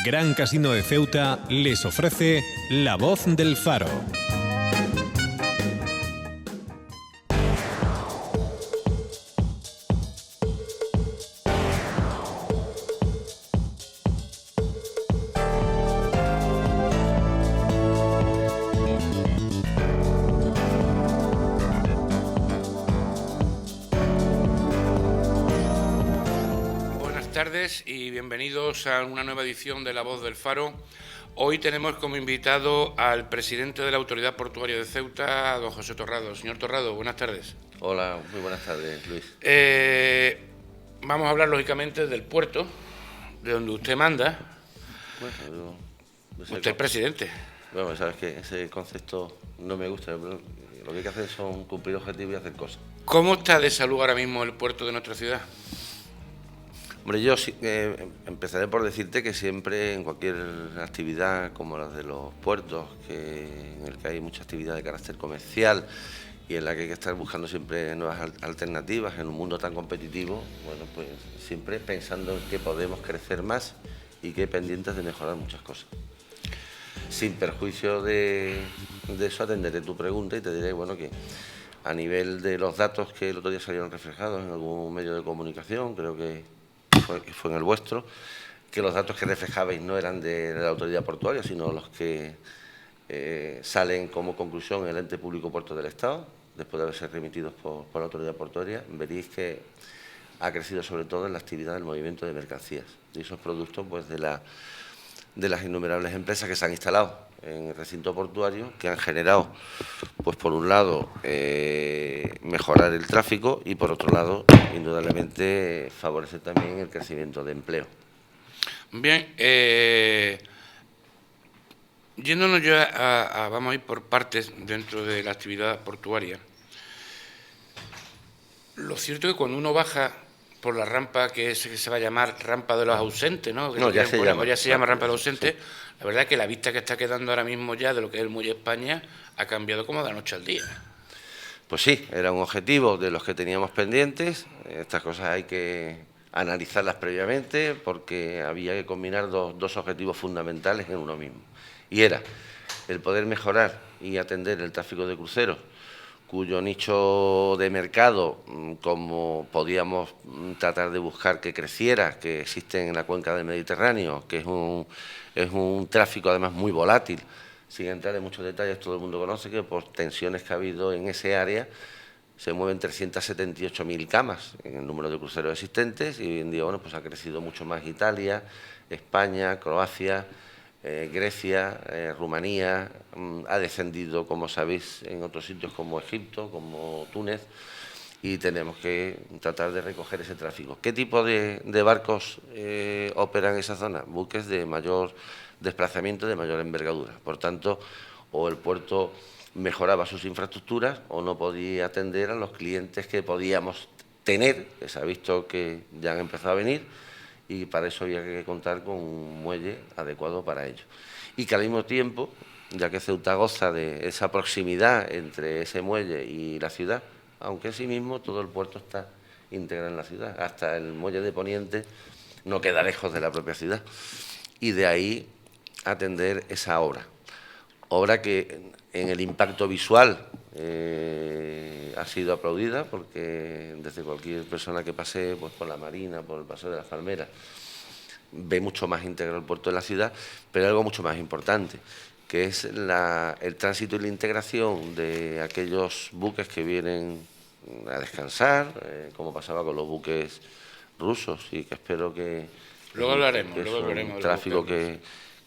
Gran Casino de Ceuta les ofrece La Voz del Faro. Buenas tardes y bienvenidos a una nueva edición de La Voz del Faro. Hoy tenemos como invitado al presidente de la Autoridad Portuaria de Ceuta, don José Torrado. Señor Torrado, buenas tardes. Hola, muy buenas tardes, Luis. Vamos a hablar lógicamente del puerto, de donde usted manda. Bueno, Usted es presidente. Bueno, sabes que ese concepto no me gusta, pero lo que hay que hacer son cumplir objetivos y hacer cosas. ¿Cómo está de salud ahora mismo el puerto de nuestra ciudad? Hombre, yo empezaré por decirte que siempre en cualquier actividad como la de los puertos, en el que hay mucha actividad de carácter comercial y en la que hay que estar buscando siempre nuevas alternativas en un mundo tan competitivo, bueno, pues siempre pensando en que podemos crecer más y que hay pendientes de mejorar muchas cosas. Sin perjuicio de eso, atenderé tu pregunta y te diré, bueno, que a nivel de los datos que el otro día salieron reflejados en algún medio de comunicación, creo que fue en el vuestro, que los datos que reflejabais no eran de la autoridad portuaria, sino los que salen como conclusión en el ente público Puertos del Estado, después de haberse remitidos por la autoridad portuaria. Veréis que ha crecido sobre todo en la actividad del movimiento de mercancías y esos productos pues de las innumerables empresas que se han instalado en el recinto portuario, que han generado, pues por un lado, mejorar el tráfico y por otro lado, indudablemente, favorecer también el crecimiento de empleo. Bien, yéndonos ya vamos a ir por partes dentro de la actividad portuaria. Lo cierto es que cuando uno baja por la rampa que se va a llamar rampa de los ausentes, ¿no? No, ya se llama rampa de los ausentes. Sí. La verdad es que la vista que está quedando ahora mismo ya de lo que es el Muelle España ha cambiado como de la noche al día. Pues sí, era un objetivo de los que teníamos pendientes. Estas cosas hay que analizarlas previamente porque había que combinar dos objetivos fundamentales en uno mismo. Y era el poder mejorar y atender el tráfico de cruceros, cuyo nicho de mercado, como podíamos tratar de buscar que creciera, que existe en la cuenca del Mediterráneo, que es un tráfico además muy volátil. Sin entrar en muchos detalles, todo el mundo conoce que por tensiones que ha habido en ese área se mueven 378.000 camas en el número de cruceros existentes y hoy en día bueno, pues ha crecido mucho más Italia, España, Croacia, Grecia, Rumanía, ha descendido, como sabéis, en otros sitios como Egipto, como Túnez, y tenemos que tratar de recoger ese tráfico. ¿Qué tipo de barcos operan en esa zona? Buques de mayor desplazamiento, de mayor envergadura. Por tanto, o el puerto mejoraba sus infraestructuras o no podía atender a los clientes que podíamos tener, que se ha visto que ya han empezado a venir, y para eso había que contar con un muelle adecuado para ello. Y que al mismo tiempo, ya que Ceuta goza de esa proximidad entre ese muelle y la ciudad, aunque asimismo todo el puerto está integrado en la ciudad, hasta el muelle de Poniente no queda lejos de la propia ciudad. Y de ahí atender esa obra que en el impacto visual ha sido aplaudida, porque desde cualquier persona que pase pues, por la Marina, por el Paseo de las Palmeras, ve mucho más íntegro el puerto de la ciudad, pero algo mucho más importante, que es el tránsito y la integración de aquellos buques que vienen a descansar, como pasaba con los buques rusos, y que espero que Luego hablaremos un tráfico que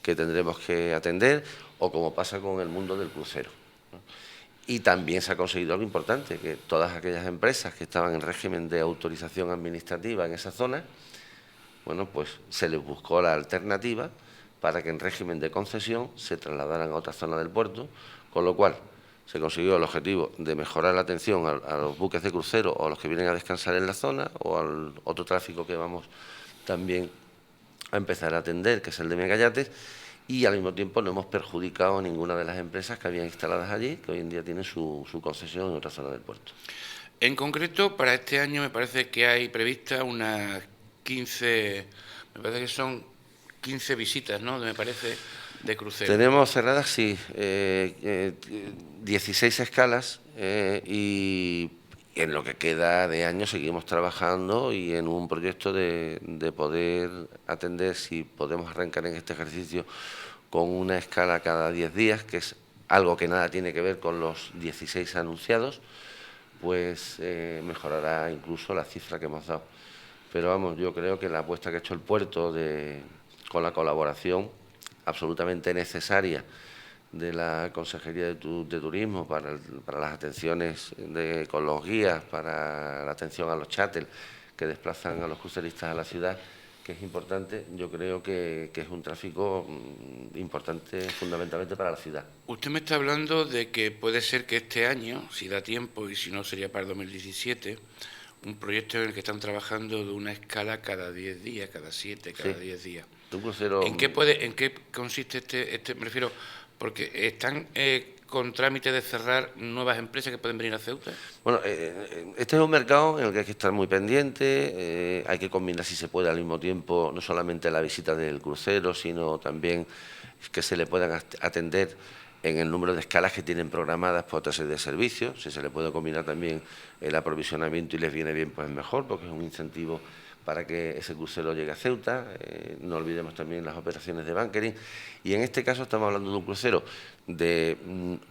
tendremos que atender, o como pasa con el mundo del crucero, ¿no? Y también se ha conseguido algo importante, que todas aquellas empresas que estaban en régimen de autorización administrativa en esa zona, bueno, pues se les buscó la alternativa para que en régimen de concesión se trasladaran a otra zona del puerto, con lo cual se consiguió el objetivo de mejorar la atención a los buques de crucero o a los que vienen a descansar en la zona, o al otro tráfico que vamos también a empezar a atender, que es el de megayates, y al mismo tiempo no hemos perjudicado a ninguna de las empresas que habían instaladas allí, que hoy en día tienen su concesión en otra zona del puerto. En concreto, para este año me parece que hay prevista unas 15, me parece que son 15 visitas, ¿no?, me parece, de crucero. Tenemos cerradas, sí, 16 escalas y en lo que queda de año seguimos trabajando y en un proyecto de poder atender, si podemos arrancar en este ejercicio, con una escala cada 10 días, que es algo que nada tiene que ver con los 16 anunciados, pues mejorará incluso la cifra que hemos dado. Pero vamos, yo creo que la apuesta que ha hecho el puerto con la colaboración absolutamente necesaria de la Consejería de Turismo para las atenciones con los guías, para la atención a los cháteles que desplazan a los cruceristas a la ciudad, que es importante, yo creo que es un tráfico importante fundamentalmente para la ciudad. Usted me está hablando de que puede ser que este año, si da tiempo y si no sería para el 2017, un proyecto en el que están trabajando de una escala cada 10 días, cada 7, cada 10 días. Un crucero... ¿En qué consiste este? Me refiero, porque están con trámite de cerrar nuevas empresas que pueden venir a Ceuta. Bueno, este es un mercado en el que hay que estar muy pendiente, hay que combinar, si se puede, al mismo tiempo, no solamente la visita del crucero, sino también que se le puedan atender en el número de escalas que tienen programadas por otra serie de servicios. Si se le puede combinar también el aprovisionamiento y les viene bien, pues mejor, porque es un incentivo para que ese crucero llegue a Ceuta. No olvidemos también las operaciones de bunkering. Y en este caso estamos hablando de un crucero de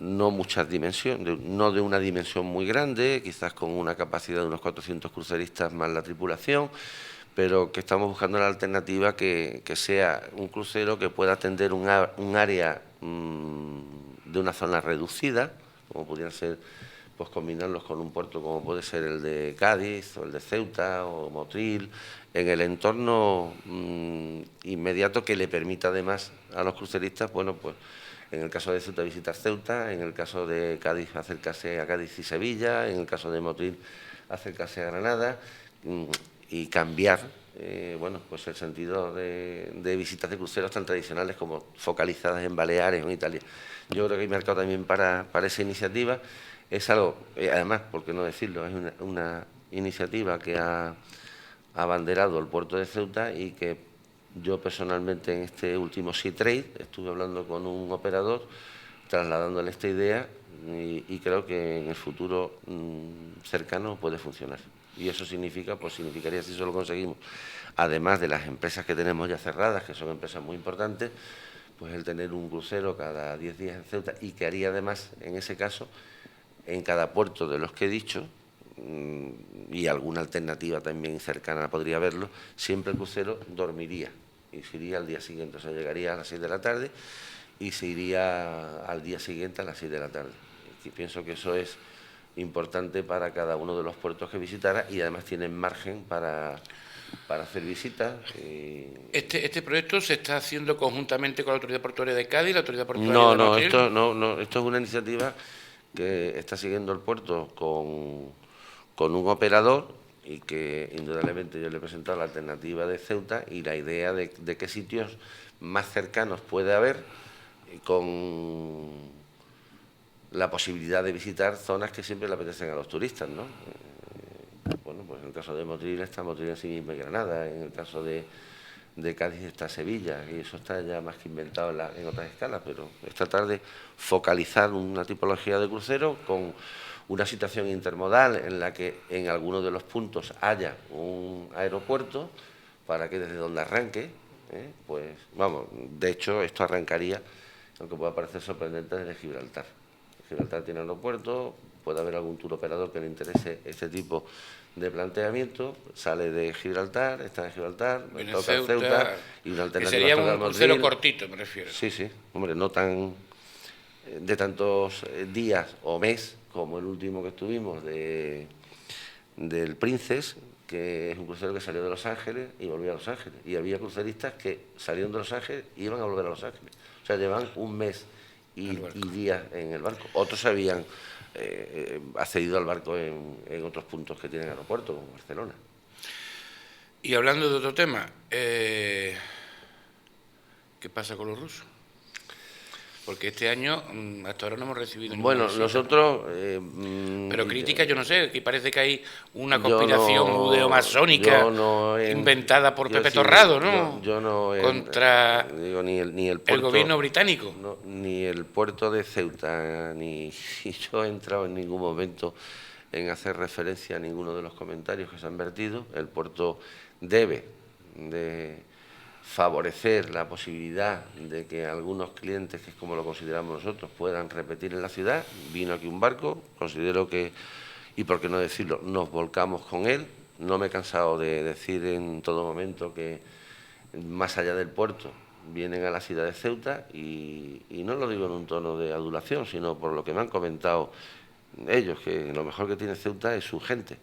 no muchas dimensiones, no de una dimensión muy grande, quizás con una capacidad de unos 400 cruceristas más la tripulación, pero que estamos buscando la alternativa que sea un crucero que pueda atender un área de una zona reducida, como pudieran ser, pues combinarlos con un puerto como puede ser el de Cádiz o el de Ceuta o Motril, en el entorno inmediato, que le permita además a los cruceristas, bueno, pues en el caso de Ceuta visitar Ceuta, en el caso de Cádiz acercarse a Cádiz y Sevilla, en el caso de Motril acercarse a Granada, y cambiar bueno, pues el sentido de visitas de cruceros tan tradicionales como focalizadas en Baleares o en Italia. Yo creo que hay mercado también para esa iniciativa. Es algo, además, por qué no decirlo, es una iniciativa que ha abanderado el puerto de Ceuta y que yo personalmente en este último Sea Trade estuve hablando con un operador, trasladándole esta idea y creo que en el futuro cercano puede funcionar. Y eso significa, pues significaría, si eso lo conseguimos, además de las empresas que tenemos ya cerradas, que son empresas muy importantes, pues el tener un crucero cada 10 días en Ceuta, y que haría además, en ese caso, en cada puerto de los que he dicho, y alguna alternativa también cercana podría haberlo, siempre el crucero dormiría y se iría al día siguiente, o sea, llegaría a las 6 de la tarde y se iría al día siguiente a las 6 de la tarde. Y pienso que eso es importante para cada uno de los puertos que visitara, y además tienen margen para hacer visitas. ¿Este proyecto se está haciendo conjuntamente con la Autoridad Portuaria de Cádiz, la Autoridad Portuaria de Motril? Esto es una iniciativa que está siguiendo el puerto con un operador, y que indudablemente yo le he presentado la alternativa de Ceuta y la idea de qué sitios más cercanos puede haber, con la posibilidad de visitar zonas que siempre le apetecen a los turistas, ¿no? Bueno, pues en el caso de Motril está Motril en sí misma y Granada, en el caso de Cádiz está Sevilla, y eso está ya más que inventado en otras escalas, pero es tratar de focalizar una tipología de crucero con una situación intermodal en la que en algunos de los puntos haya un aeropuerto para que desde donde arranque, pues vamos, de hecho esto arrancaría, aunque pueda parecer sorprendente, desde Gibraltar. Gibraltar tiene aeropuerto, puede haber algún tour operador que le interese este tipo de planteamiento, sale de Gibraltar, está en Gibraltar, toca Ceuta, y una alternativa. Que sería un crucero cortito, me refiero. Sí, sí, hombre, no tan de tantos días o mes como el último que estuvimos del Princess, que es un crucero que salió de Los Ángeles y volvió a Los Ángeles, y había cruceristas que salieron de Los Ángeles y iban a volver a Los Ángeles, o sea, llevan un mes y días en el barco. Otros habían accedido al barco en otros puntos que tienen aeropuerto, como Barcelona. Y hablando de otro tema, ¿qué pasa con los rusos? Porque este año hasta ahora no hemos recibido ninguna Bueno, visita. nosotros... Pero crítica, yo no sé, que parece que hay una yo conspiración no- judeo-masónica yo no he- inventada por quiero Pepe decir, Torrado, ¿no? Yo no Contra digo, ni el el puerto... gobierno británico. No, ni el puerto de Ceuta, ni yo he entrado en ningún momento en hacer referencia a ninguno de los comentarios que se han vertido. El puerto debe de favorecer la posibilidad de que algunos clientes, que es como lo consideramos nosotros, puedan repetir en la ciudad. Vino aquí un barco, considero que, y por qué no decirlo, nos volcamos con él. No me he cansado de decir en todo momento que más allá del puerto vienen a la ciudad de Ceuta y no lo digo en un tono de adulación, sino por lo que me han comentado ellos, que lo mejor que tiene Ceuta es su gente.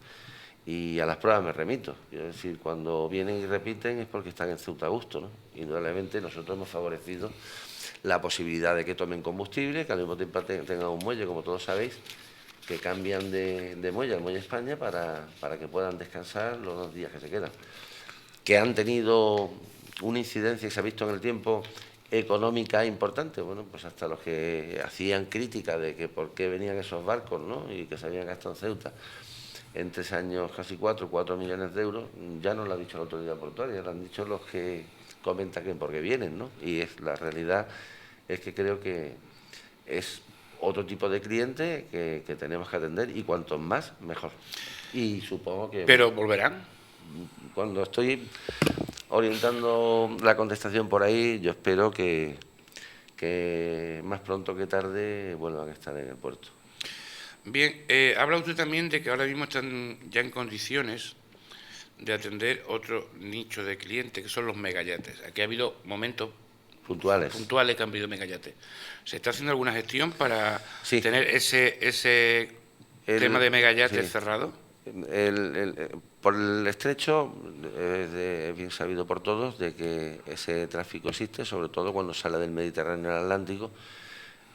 Y a las pruebas me remito. Quiero decir, cuando vienen y repiten es porque están en Ceuta a gusto, ¿no? Indudablemente nosotros hemos favorecido la posibilidad de que tomen combustible, que al mismo tiempo tengan un muelle, como todos sabéis, que cambian de muelle al muelle España para que puedan descansar los 2 días que se quedan. Que han tenido una incidencia que se ha visto en el tiempo económica importante, bueno, pues hasta los que hacían crítica de que por qué venían esos barcos, ¿no?, y que se habían gastado en Ceuta en 3 años casi 4 millones de euros, ya no lo ha dicho la autoridad portuaria, lo han dicho los que comentan que por qué vienen, ¿no? Y la realidad es que creo que es otro tipo de cliente que tenemos que atender, y cuanto más, mejor. Y supongo que... Pero volverán. Cuando estoy orientando la contestación por ahí, yo espero que más pronto que tarde vuelvan a estar en el puerto. Bien, habla usted también de que ahora mismo están ya en condiciones de atender otro nicho de clientes, que son los megayates. Aquí ha habido momentos Puntuales. que han habido megayates. ¿Se está haciendo alguna gestión para Sí. tener ese tema de megayates sí. cerrado? Por el estrecho, es bien sabido por todos de que ese tráfico existe, sobre todo cuando sale del Mediterráneo al Atlántico,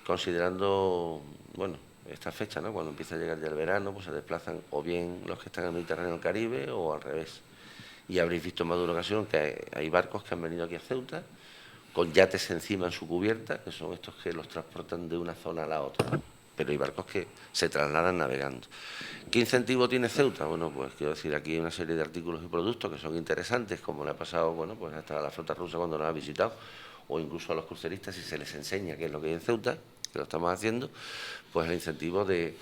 considerando, bueno, esta fecha, ¿no?, cuando empieza a llegar ya el verano, pues se desplazan o bien los que están en el Mediterráneo al Caribe o al revés. Y habréis visto en más de una ocasión que hay barcos que han venido aquí a Ceuta con yates encima en su cubierta, que son estos que los transportan de una zona a la otra, ¿no? Pero hay barcos que se trasladan navegando. ¿Qué incentivo tiene Ceuta? Bueno, pues quiero decir, aquí hay una serie de artículos y productos que son interesantes, como le ha pasado, bueno, pues hasta a la flota rusa cuando nos ha visitado, o incluso a los cruceristas, si se les enseña qué es lo que hay en Ceuta, que lo estamos haciendo, pues el incentivo de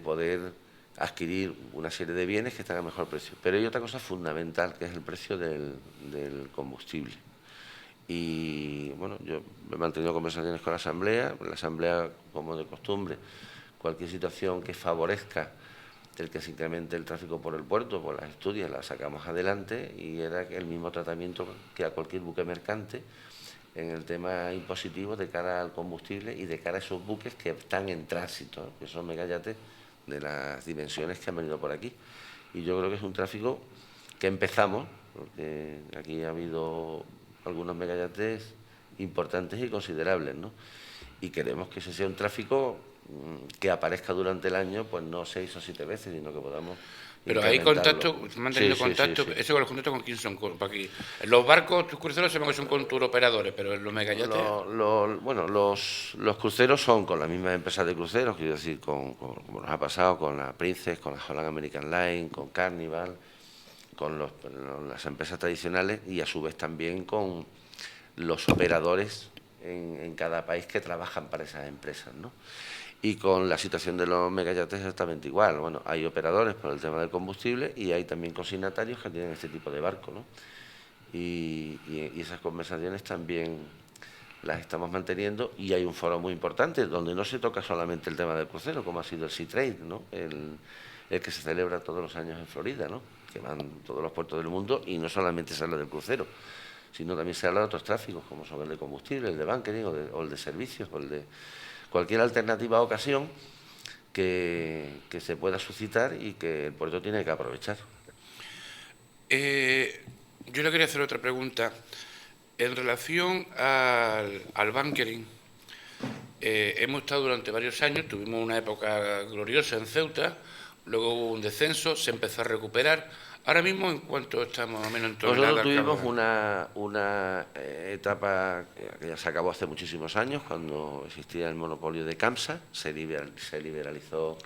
poder adquirir una serie de bienes que están a mejor precio. Pero hay otra cosa fundamental, que es el precio del combustible. Y bueno, yo he mantenido conversaciones con la Asamblea, como de costumbre, cualquier situación que favorezca el que se incremente el tráfico por el puerto, pues las estudias las sacamos adelante, y era el mismo tratamiento que a cualquier buque mercante en el tema impositivo de cara al combustible y de cara a esos buques que están en tránsito, ¿no?, que son megayates de las dimensiones que han venido por aquí. Y yo creo que es un tráfico que empezamos, porque aquí ha habido algunos megayates importantes y considerables, ¿no? Y queremos que ese sea un tráfico que aparezca durante el año, pues no 6 o 7 veces, sino que podamos... Pero hay contacto, manteniendo contacto, sí. ¿eso con los contactos con quién son? Aquí. Los barcos, tus cruceros, sabemos que son con tour operadores, pero los megayates... Bueno, los cruceros son con las mismas empresas de cruceros, quiero decir, como nos ha pasado con la Princess, con la Holland American Line, con Carnival, con las empresas tradicionales, y a su vez también con los operadores en cada país que trabajan para esas empresas, ¿no? Y con la situación de los megayates es exactamente igual. Bueno, hay operadores por el tema del combustible y hay también consignatarios que tienen este tipo de barco, ¿no? Y esas conversaciones también las estamos manteniendo, y hay un foro muy importante donde no se toca solamente el tema del crucero, como ha sido el Sea Trade, ¿no?, el que se celebra todos los años en Florida, ¿no?, que van todos los puertos del mundo, y no solamente se habla del crucero, sino también se habla de otros tráficos, como son el de combustible, el de bunkering o el de servicios, o el de cualquier alternativa o ocasión que se pueda suscitar y que el puerto tiene que aprovechar. Yo le quería hacer otra pregunta. En relación al bunkering, hemos estado durante varios años, tuvimos una época gloriosa en Ceuta, luego hubo un descenso, se empezó a recuperar. Ahora mismo, ¿en cuánto estamos más o menos en toneladas? Nosotros tuvimos una etapa que ya se acabó hace muchísimos años, cuando existía el monopolio de CAMSA, se liberalizó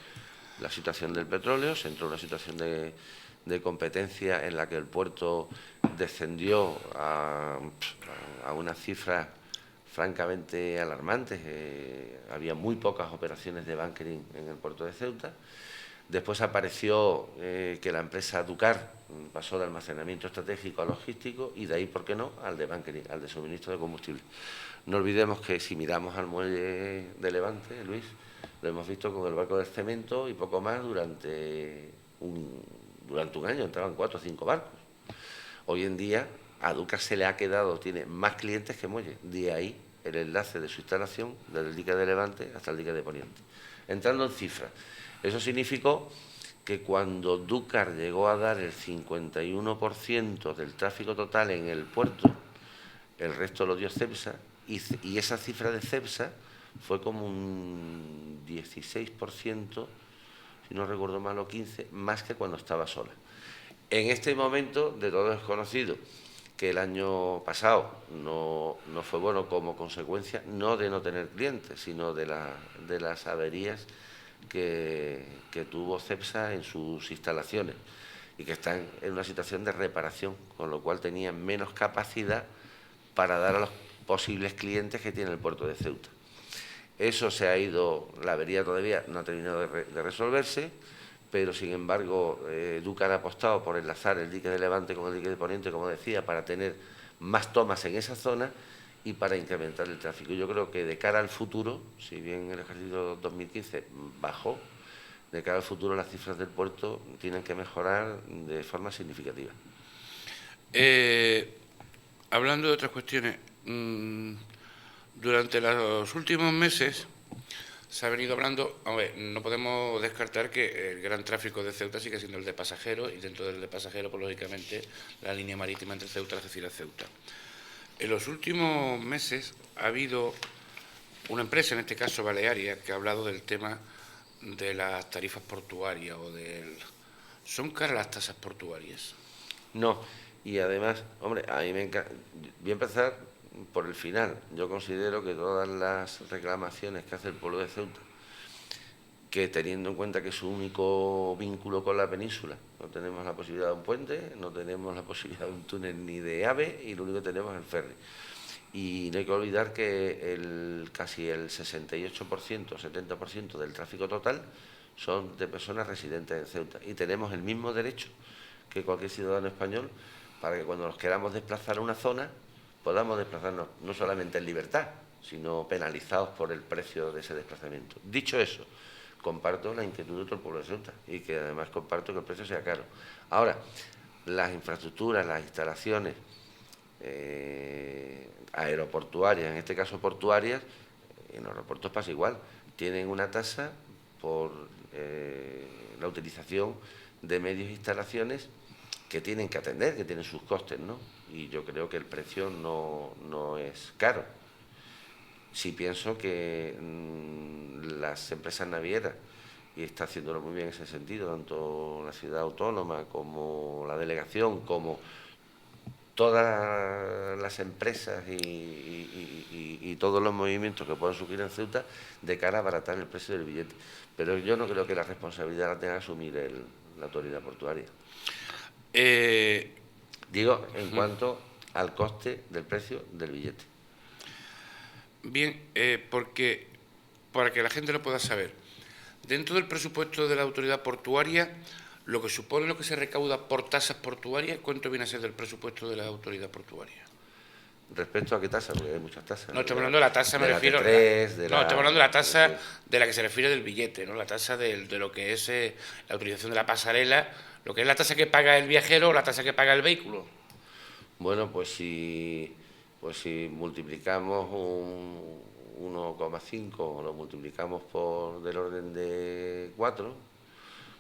la situación del petróleo, se entró en una situación de competencia en la que el puerto descendió a unas cifras francamente alarmantes. Había muy pocas operaciones de bunkering en el puerto de Ceuta. Después apareció que la empresa Ducar pasó de almacenamiento estratégico a logístico y de ahí, ¿por qué no?, al de bunkering, al de suministro de combustible. No olvidemos que si miramos al muelle de Levante, Luis, lo hemos visto con el barco del cemento y poco más durante un año, entraban 4 o 5 barcos. Hoy en día a Ducar se le ha quedado, tiene más clientes que muelle, de ahí el enlace de su instalación desde el dique de Levante hasta el dique de Poniente. Entrando en cifras, eso significó que cuando Ducar llegó a dar el 51% del tráfico total en el puerto, el resto lo dio Cepsa, y esa cifra de Cepsa fue como un 16%, si no recuerdo mal, o 15%, más que cuando estaba sola. En este momento, de todo es conocido que el año pasado no fue bueno como consecuencia, no de no tener clientes, sino de las averías que tuvo Cepsa en sus instalaciones y que están en una situación de reparación, con lo cual tenían menos capacidad para dar a los posibles clientes que tiene el puerto de Ceuta. Eso se ha ido, la avería todavía no ha terminado de resolverse, pero sin embargo Ducar ha apostado por enlazar el dique de Levante con el dique de Poniente, como decía, para tener más tomas en esa zona y para incrementar el tráfico. Yo creo que de cara al futuro, si bien el ejercicio 2015 bajó, de cara al futuro las cifras del puerto tienen que mejorar de forma significativa. Hablando de otras cuestiones, durante los últimos meses se ha venido hablando, no podemos descartar que el gran tráfico de Ceuta sigue siendo el de pasajeros, y dentro del de pasajeros, pues, lógicamente, la línea marítima entre Ceuta y Algeciras-Ceuta. En los últimos meses ha habido una empresa, en este caso Balearia, que ha hablado del tema de las tarifas portuarias ¿Son caras las tasas portuarias? No, y además, hombre, a mí me encanta. Voy a empezar por el final. Yo considero que todas las reclamaciones que hace el pueblo de Ceuta, que teniendo en cuenta que es su único vínculo con la península, no tenemos la posibilidad de un puente, no tenemos la posibilidad de un túnel ni de AVE, y lo único que tenemos es el ferry. Y no hay que olvidar que casi el 68%, 70% del tráfico total son de personas residentes en Ceuta, y tenemos el mismo derecho que cualquier ciudadano español para que cuando nos queramos desplazar a una zona podamos desplazarnos no solamente en libertad, sino penalizados por el precio de ese desplazamiento. Dicho eso, comparto la inquietud de todo el pueblo de Ceuta, y que además comparto que el precio sea caro. Ahora, las infraestructuras, las instalaciones aeroportuarias, en este caso portuarias, en los aeropuertos pasa igual, tienen una tasa por la utilización de medios e instalaciones que tienen que atender, que tienen sus costes, ¿no? Y yo creo que el precio no es caro. Sí pienso que las empresas navieras, y está haciéndolo muy bien en ese sentido, tanto la ciudad autónoma como la delegación, como todas las empresas y todos los movimientos que puedan surgir en Ceuta de cara a abaratar el precio del billete. Pero yo no creo que la responsabilidad la tenga que asumir la autoridad portuaria. Digo, en cuanto al coste del precio del billete. Bien, porque para que la gente lo pueda saber, dentro del presupuesto de la autoridad portuaria, lo que supone lo que se recauda por tasas portuarias, ¿cuánto viene a ser del presupuesto de la autoridad portuaria? ¿Respecto a qué tasa? Porque hay muchas tasas. No, estamos hablando de la tasa, me refiero. No, estamos hablando de la tasa de la que se refiere del billete, ¿no? La tasa de lo que es la utilización de la pasarela, lo que es la tasa que paga el viajero o la tasa que paga el vehículo. Bueno, pues si multiplicamos un 1,5, lo multiplicamos por del orden de 4,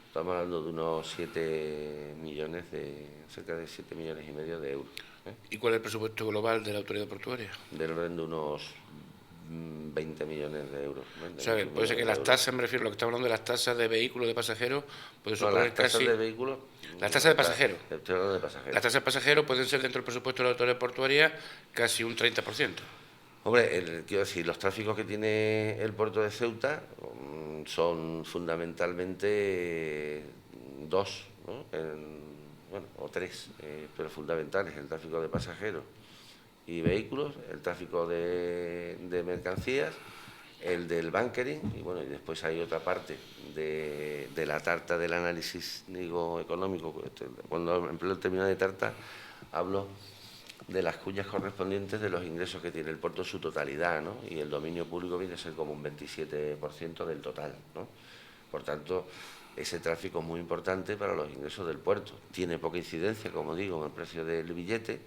estamos hablando de unos 7 millones, cerca de 7,5 millones de euros. ¿Y cuál es el presupuesto global de la autoridad portuaria? Del orden de unos 20 millones de euros. O sea, puede ser que las tasas, me refiero a lo que estamos hablando de las tasas de vehículos, de pasajeros, puede suponer las tasas casi... de vehículos... Las tasas de pasajeros. Estoy hablando de pasajeros. Las tasas de pasajeros pueden ser dentro del presupuesto de la autoridad portuaria casi un 30%. Hombre, quiero decir, los tráficos que tiene el puerto de Ceuta son fundamentalmente dos, ¿no? Bueno, o tres, pero fundamentales: el tráfico de pasajeros y vehículos, el tráfico de mercancías, el del bunkering, y bueno, y después hay otra parte de la tarta del análisis, digo, económico. Cuando empleo el término de tarta, hablo de las cuñas correspondientes de los ingresos que tiene el puerto en su totalidad, ¿no? Y el dominio público viene a ser como un 27% del total, ¿no? Por tanto, ese tráfico es muy importante para los ingresos del puerto. Tiene poca incidencia, como digo, en el precio del billete,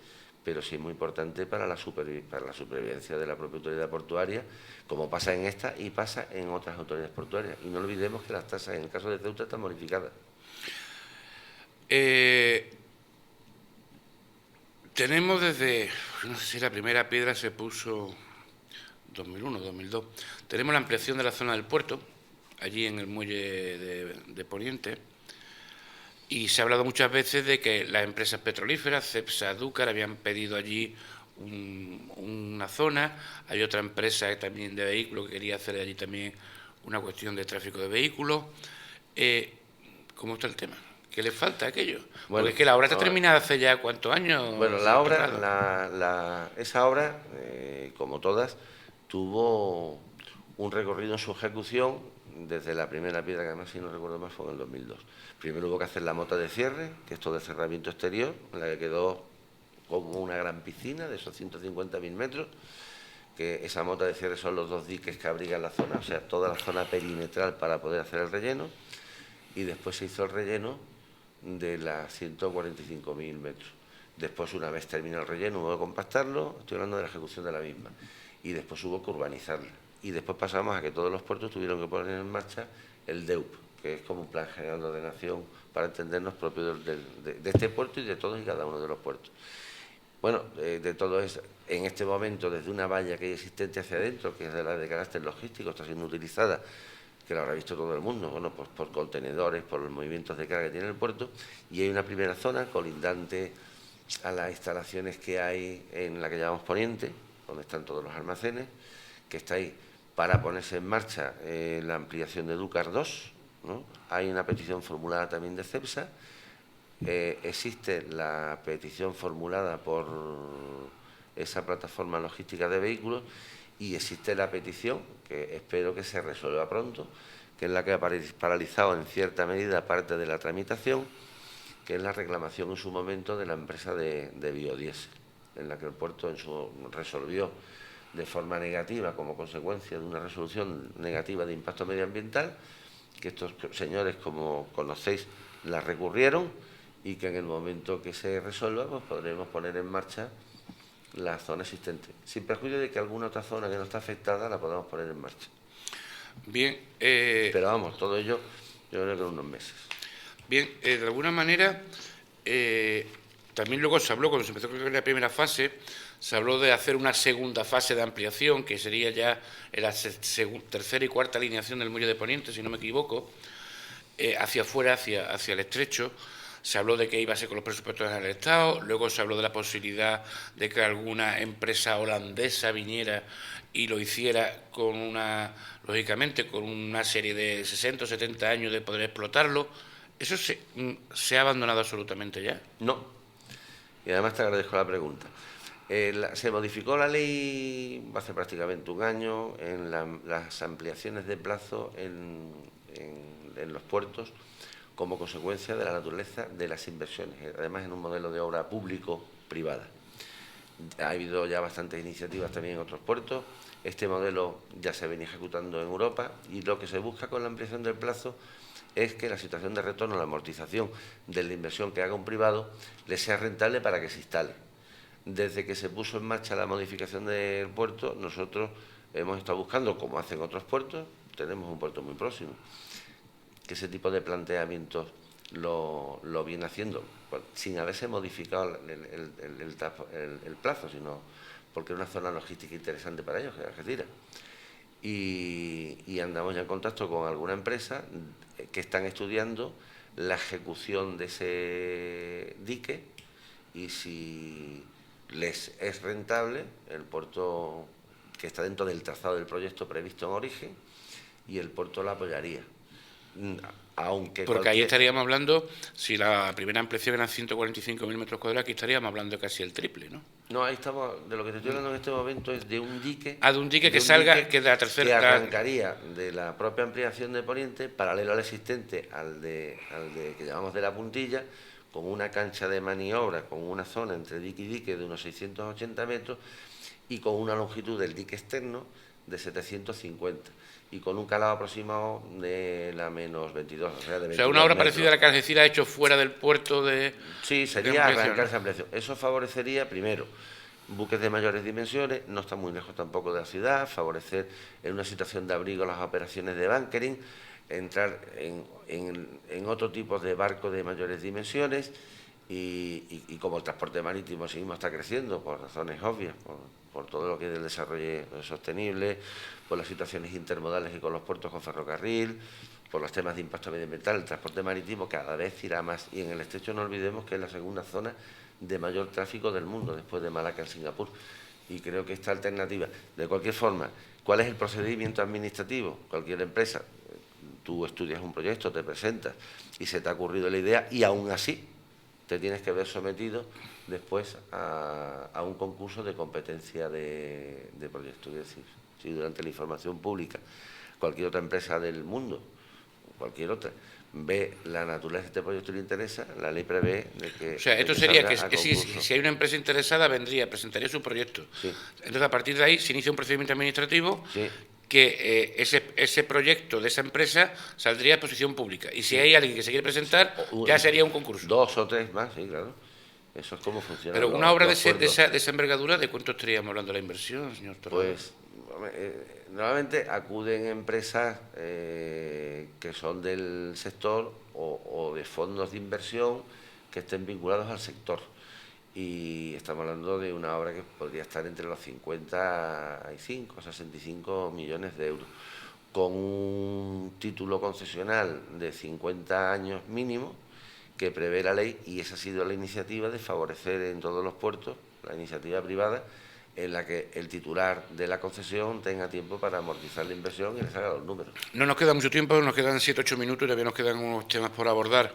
pero sí es muy importante para la supervivencia de la propia autoridad portuaria, como pasa en esta y pasa en otras autoridades portuarias. Y no olvidemos que las tasas en el caso de Ceuta están bonificadas. Tenemos desde, no sé si la primera piedra se puso 2001, 2002, tenemos la ampliación de la zona del puerto, allí en el muelle de Poniente, y se ha hablado muchas veces de que las empresas petrolíferas, Cepsa, Dúcar, habían pedido allí una zona. Hay otra empresa también de vehículos que quería hacer allí también una cuestión de tráfico de vehículos. ¿Cómo está el tema? ¿Qué le falta a aquello? Bueno, porque es que la obra está terminada hace ya ¿cuántos años? Bueno, la obra, esa obra, como todas, tuvo un recorrido en su ejecución desde la primera piedra, que además, si no recuerdo mal, fue en el 2002. Primero hubo que hacer la mota de cierre, que es todo de cerramiento exterior, en la que quedó como una gran piscina de esos 150.000 metros, que esa mota de cierre son los dos diques que abrigan la zona, o sea, toda la zona perimetral para poder hacer el relleno, y después se hizo el relleno de las 145.000 metros. Después, una vez terminado el relleno, hubo que compactarlo, estoy hablando de la ejecución de la misma, y después hubo que urbanizarla. Y después pasamos a que todos los puertos tuvieron que poner en marcha el DEUP, que es como un plan general de ordenación para entendernos propio de este puerto y de todos y cada uno de los puertos. Bueno, de todo es, en este momento, desde una valla que hay existente hacia adentro, que es de la de carácter logístico, está siendo utilizada, que lo habrá visto todo el mundo, bueno, pues por contenedores, por los movimientos de carga que tiene el puerto, y hay una primera zona colindante a las instalaciones que hay en la que llamamos Poniente, donde están todos los almacenes, que está ahí para ponerse en marcha la ampliación de Dúcar 2, ¿no? Hay una petición formulada también de Cepsa, existe la petición formulada por esa plataforma logística de vehículos, y existe la petición, que espero que se resuelva pronto, que es la que ha paralizado en cierta medida parte de la tramitación, que es la reclamación en su momento de la empresa de biodiesel, en la que el puerto resolvió de forma negativa, como consecuencia de una resolución negativa de impacto medioambiental, que estos señores, como conocéis, la recurrieron, y que en el momento que se resuelva, pues podremos poner en marcha la zona existente, sin perjuicio de que alguna otra zona que no está afectada la podamos poner en marcha. Bien. Pero vamos, todo ello yo creo que en unos meses. Bien, de alguna manera, también luego se habló, cuando se empezó con la primera fase, se habló de hacer una segunda fase de ampliación, que sería ya en la tercera y cuarta alineación del muelle de Poniente, si no me equivoco, hacia afuera, hacia el estrecho. Se habló de que iba a ser con los presupuestos del Estado, luego se habló de la posibilidad de que alguna empresa holandesa viniera y lo hiciera lógicamente, con una serie de 60 o 70 años de poder explotarlo. ¿Eso se ha abandonado absolutamente ya? No, y además te agradezco la pregunta. Se modificó la ley hace prácticamente un año en las ampliaciones de plazo en los puertos, como consecuencia de la naturaleza de las inversiones, además en un modelo de obra público-privada. Ha habido ya bastantes iniciativas también en otros puertos. Este modelo ya se venía ejecutando en Europa, y lo que se busca con la ampliación del plazo es que la situación de retorno, la amortización de la inversión que haga un privado, le sea rentable para que se instale. Desde que se puso en marcha la modificación del puerto, nosotros hemos estado buscando, como hacen otros puertos, tenemos un puerto muy próximo, que ese tipo de planteamientos lo viene haciendo, sin haberse modificado el plazo, sino porque era una zona logística interesante para ellos, que era Algeciras. Y andamos ya en contacto con alguna empresa que están estudiando la ejecución de ese dique, y si les es rentable, el puerto, que está dentro del trazado del proyecto previsto en origen, y el puerto lo apoyaría. Aunque porque ahí estaríamos hablando, si la primera ampliación eran 145.000 metros cuadrados, aquí estaríamos hablando de casi el triple, ¿no? No, ahí estamos, de lo que te estoy hablando en este momento es de un dique. Ah, de un dique que salga, que de la tercera... Que arrancaría de la propia ampliación de Poniente, paralelo al existente, al de que llamamos de la Puntilla, con una cancha de maniobra, con una zona entre dique y dique de unos 680 metros, y con una longitud del dique externo de 750, y con un calado aproximado de la menos 22, o sea, de 22 O sea, una obra metros. parecida a la que Algeciras ha hecho fuera del puerto de... Sí, sería arrancar esa ampliación. Eso favorecería, primero, buques de mayores dimensiones, no está muy lejos tampoco de la ciudad, favorecer en una situación de abrigo las operaciones de bunkering, entrar en otro tipo de barco de mayores dimensiones, y como el transporte marítimo seguimos está creciendo por razones obvias, por todo lo que es el desarrollo sostenible, por las situaciones intermodales y con los puertos con ferrocarril, por los temas de impacto medioambiental, el transporte marítimo cada vez irá más, y en el estrecho no olvidemos que es la segunda zona de mayor tráfico del mundo, después de Malaca en Singapur, y creo que esta alternativa, de cualquier forma, ¿cuál es el procedimiento administrativo? Cualquier empresa, tú estudias un proyecto, te presentas y se te ha ocurrido la idea, y aún así te tienes que ver sometido después a un concurso de competencia de proyecto. Es decir, si durante la información pública cualquier otra empresa del mundo, cualquier otra, ve la naturaleza de este proyecto y le interesa, la ley prevé de que... O sea, esto sería que si hay una empresa interesada, vendría, presentaría su proyecto. Sí. Entonces, a partir de ahí se inicia un procedimiento administrativo, Sí. que ese proyecto de esa empresa saldría a exposición pública. Y si hay alguien que se quiere presentar, ya sería un concurso. 2 o 3 más, sí, claro. Eso es como funciona. Pero una obra de esa envergadura, ¿de cuánto estaríamos hablando de la inversión, señor Torrado? Pues normalmente acuden empresas que son del sector o de fondos de inversión que estén vinculados al sector. Y estamos hablando de una obra que podría estar entre los 55 o 65 millones de euros, con un título concesional de 50 años mínimo que prevé la ley, y esa ha sido la iniciativa de favorecer en todos los puertos, la iniciativa privada, en la que el titular de la concesión tenga tiempo para amortizar la inversión y le salga los números. No nos queda mucho tiempo, nos quedan 7 o 8 minutos y todavía nos quedan unos temas por abordar.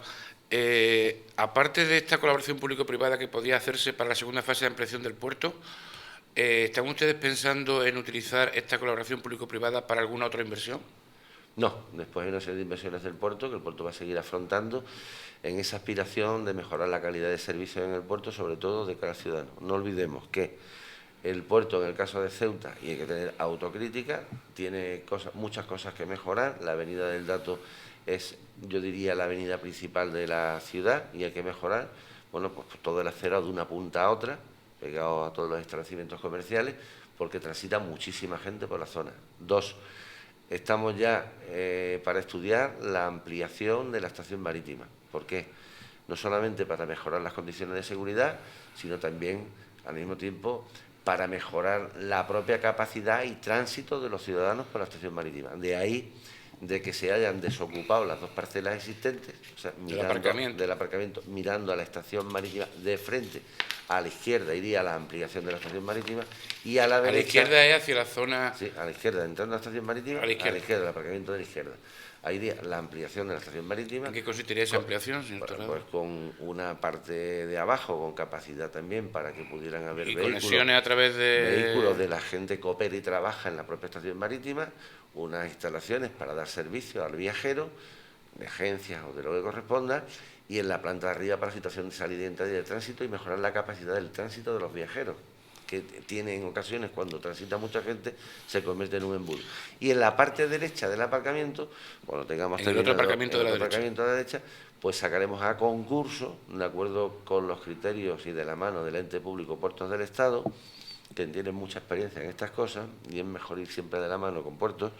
Aparte de esta colaboración público-privada que podía hacerse para la segunda fase de ampliación del puerto, ¿están ustedes pensando en utilizar esta colaboración público-privada para alguna otra inversión? No, después hay una serie de inversiones del puerto que el puerto va a seguir afrontando en esa aspiración de mejorar la calidad de servicio en el puerto, sobre todo de cara al ciudadano. No olvidemos que el puerto, en el caso de Ceuta, y hay que tener autocrítica, tiene muchas cosas que mejorar. La avenida del Dato es, yo diría, la avenida principal de la ciudad, y hay que mejorar, bueno, pues todo el acero de una punta a otra, pegado a todos los establecimientos comerciales, porque transita muchísima gente por la zona. 2, estamos ya para estudiar la ampliación de la estación marítima. ¿Por qué? No solamente para mejorar las condiciones de seguridad, sino también, al mismo tiempo, para mejorar la propia capacidad y tránsito de los ciudadanos por la estación marítima. De ahí de que se hayan desocupado las 2 parcelas existentes, o sea, del aparcamiento, mirando a la estación marítima de frente. A la izquierda iría la ampliación de la estación marítima, y a la derecha... A la izquierda es hacia la zona... Sí, a la izquierda, entrando a la estación marítima, a la izquierda, el aparcamiento de la izquierda. Ahí iría la ampliación de la estación marítima. ¿En qué consistiría esa ampliación, señor Torrado? Pues con una parte de abajo, con capacidad también para que pudieran haber conexiones a través de... vehículos de la gente que opera y trabaja en la propia estación marítima, unas instalaciones para dar servicio al viajero, de agencias o de lo que corresponda, y en la planta de arriba para la situación de salida y entrada y de tránsito, y mejorar la capacidad del tránsito de los viajeros, que tiene en ocasiones, cuando transita mucha gente, se convierte en un embudo. Y en la parte derecha del aparcamiento, cuando tengamos el otro aparcamiento de la derecha, pues sacaremos a concurso, de acuerdo con los criterios y de la mano del ente público Puertos del Estado, que tienen mucha experiencia en estas cosas, y es mejor ir siempre de la mano con puertos,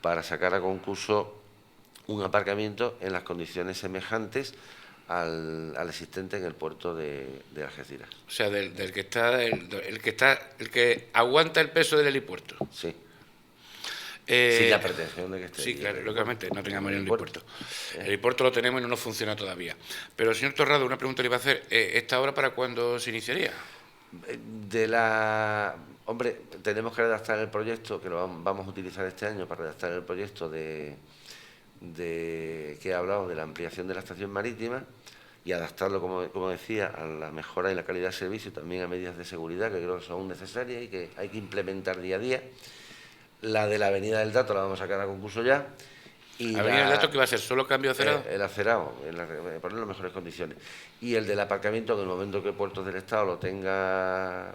para sacar a concurso un aparcamiento en las condiciones semejantes al existente en el puerto de Algeciras. O sea, el que aguanta el peso del helipuerto. Sí. Sin la pretensión de que esté. Sí, claro, lógicamente, no tengamos el helipuerto. El helipuerto lo tenemos y no nos funciona todavía. Pero, señor Torrado, una pregunta le iba a hacer. ¿Esta obra para cuándo se iniciaría? Hombre, tenemos que redactar el proyecto, que lo vamos a utilizar este año para redactar el proyecto que he hablado de la ampliación de la estación marítima y adaptarlo, como decía, a la mejora y la calidad del servicio y también a medidas de seguridad que creo que son necesarias y que hay que implementar día a día. La de la Avenida del Dato la vamos a sacar a concurso ya. Y Avenida del Dato, ¿qué va a ser? ¿Solo cambio de acerado? El acerado, ponerlo en mejores condiciones. Y el del aparcamiento, en el momento que Puertos del Estado lo tenga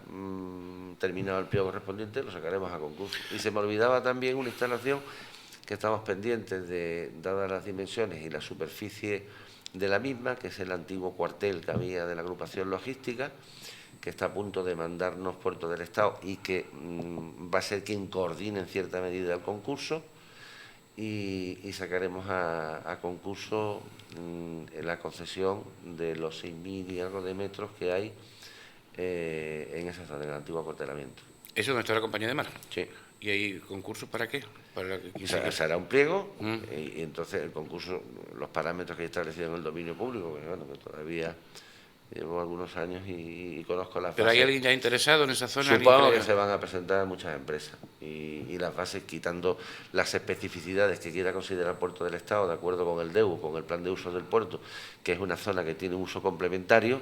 terminado el pliego correspondiente, lo sacaremos a concurso. Y se me olvidaba también una instalación que estamos pendientes dadas las dimensiones y la superficie de la misma, que es el antiguo cuartel que había de la agrupación logística, que está a punto de mandarnos Puertos del Estado y que va a ser quien coordine en cierta medida el concurso, y sacaremos a concurso la concesión de los 6.000 y algo de metros que hay en esa zona, en el antiguo acuartelamiento. ¿Eso es donde está la compañía de mar? Sí. ¿Y hay concursos para qué? Se hará un pliego y entonces el concurso, los parámetros que hay establecidos en el dominio público, que todavía llevo algunos años y conozco las bases. ¿Pero hay alguien ya interesado en esa zona? Supongo que se van a presentar muchas empresas y las bases, quitando las especificidades que quiera considerar Puerto del Estado, de acuerdo con el DEU, con el plan de uso del puerto, que es una zona que tiene un uso complementario,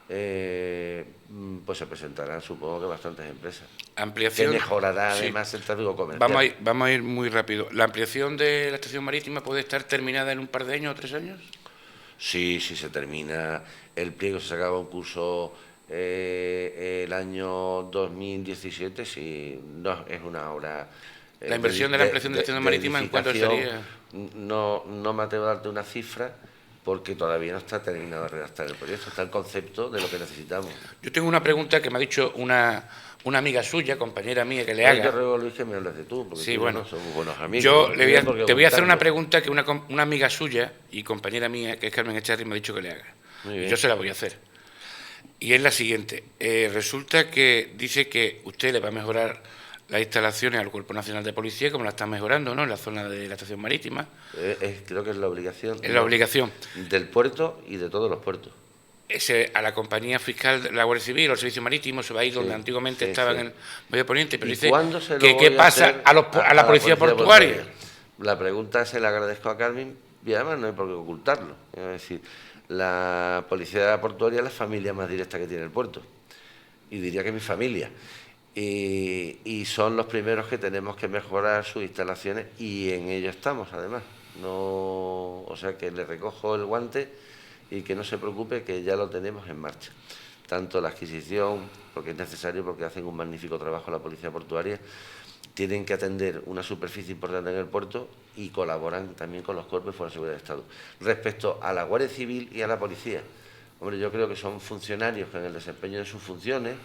pues se presentarán, supongo que bastantes empresas. Ampliación, que mejorará además el tráfico comercial. Vamos a ir muy rápido. ¿La ampliación de la estación marítima puede estar terminada en un par de años o 3 años? Sí, se termina el pliego, se acaba un curso el año 2017, sí, no es una obra. ¿La inversión de la ampliación de la estación marítima en cuánto sería? No me atrevo a darte una cifra porque todavía no está terminado de redactar el proyecto, está el concepto de lo que necesitamos. Yo tengo una pregunta que me ha dicho una amiga suya, compañera mía, que le haga. Yo ruego, Luis, que me hables de tú, porque sí, tú bueno, no somos buenos amigos. Yo te voy a hacer una pregunta que una amiga suya y compañera mía, que es Carmen Echarri, me ha dicho que le haga. Yo se la voy a hacer. Y es la siguiente. Resulta que dice que usted le va a mejorar las instalaciones al Cuerpo Nacional de Policía, como la están mejorando, ¿no?, en la zona de la estación marítima. Creo que es la obligación. Es la obligación. Del puerto y de todos los puertos. A la compañía fiscal de la Guardia Civil o el Servicio Marítimo se va a ir donde antiguamente estaba en el Medio Poniente, pero dice que qué pasa a la policía portuaria. La pregunta se la agradezco a Carmen y además no hay por qué ocultarlo. Es decir, la policía portuaria es la familia más directa que tiene el puerto, y diría que mi familia. Y son los primeros que tenemos que mejorar sus instalaciones y en ello estamos, además. O sea que le recojo el guante y que no se preocupe, que ya lo tenemos en marcha. Tanto la adquisición, porque es necesario, porque hacen un magnífico trabajo la policía portuaria, tienen que atender una superficie importante en el puerto y colaboran también con los cuerpos y fuerzas de seguridad del Estado. Respecto a la Guardia Civil y a la policía, hombre, yo creo que son funcionarios que en el desempeño de sus funciones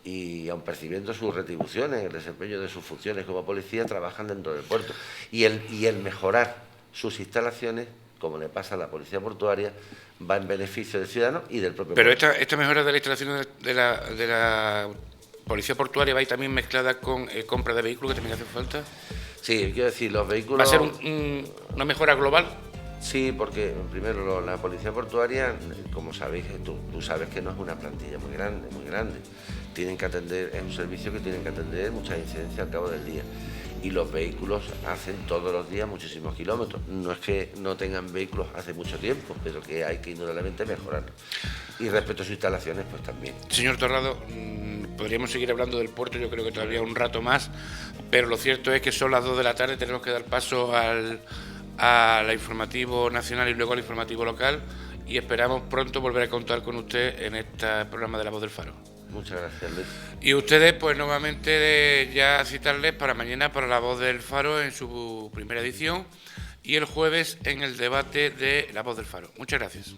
y aun percibiendo sus retribuciones en el desempeño de sus funciones como policía, trabajan dentro del puerto. Y el mejorar sus instalaciones, como le pasa a la policía portuaria, va en beneficio del ciudadano y del propio puerto. Pero esta mejora de la instalación de la policía portuaria va a ir también mezclada con compra de vehículos, que también hace falta. Sí, quiero decir, los vehículos... ¿Va a ser una mejora global? Sí, porque primero la policía portuaria, como sabéis, tú sabes que no es una plantilla muy grande, muy grande. Tienen que atender, es un servicio que tienen que atender muchas incidencias al cabo del día. Y los vehículos hacen todos los días muchísimos kilómetros. No es que no tengan vehículos hace mucho tiempo, pero que hay que indudablemente mejorarlo. Y respecto a sus instalaciones, pues también. Señor Torrado, podríamos seguir hablando del puerto, yo creo que todavía un rato más, pero lo cierto es que son las 2 de la tarde, tenemos que dar paso al informativo nacional y luego al informativo local, y esperamos pronto volver a contar con usted en este programa de La Voz del Faro. Muchas gracias, Luis. Y ustedes, pues nuevamente ya citarles para mañana para La Voz del Faro en su primera edición y el jueves en el debate de La Voz del Faro. Muchas gracias.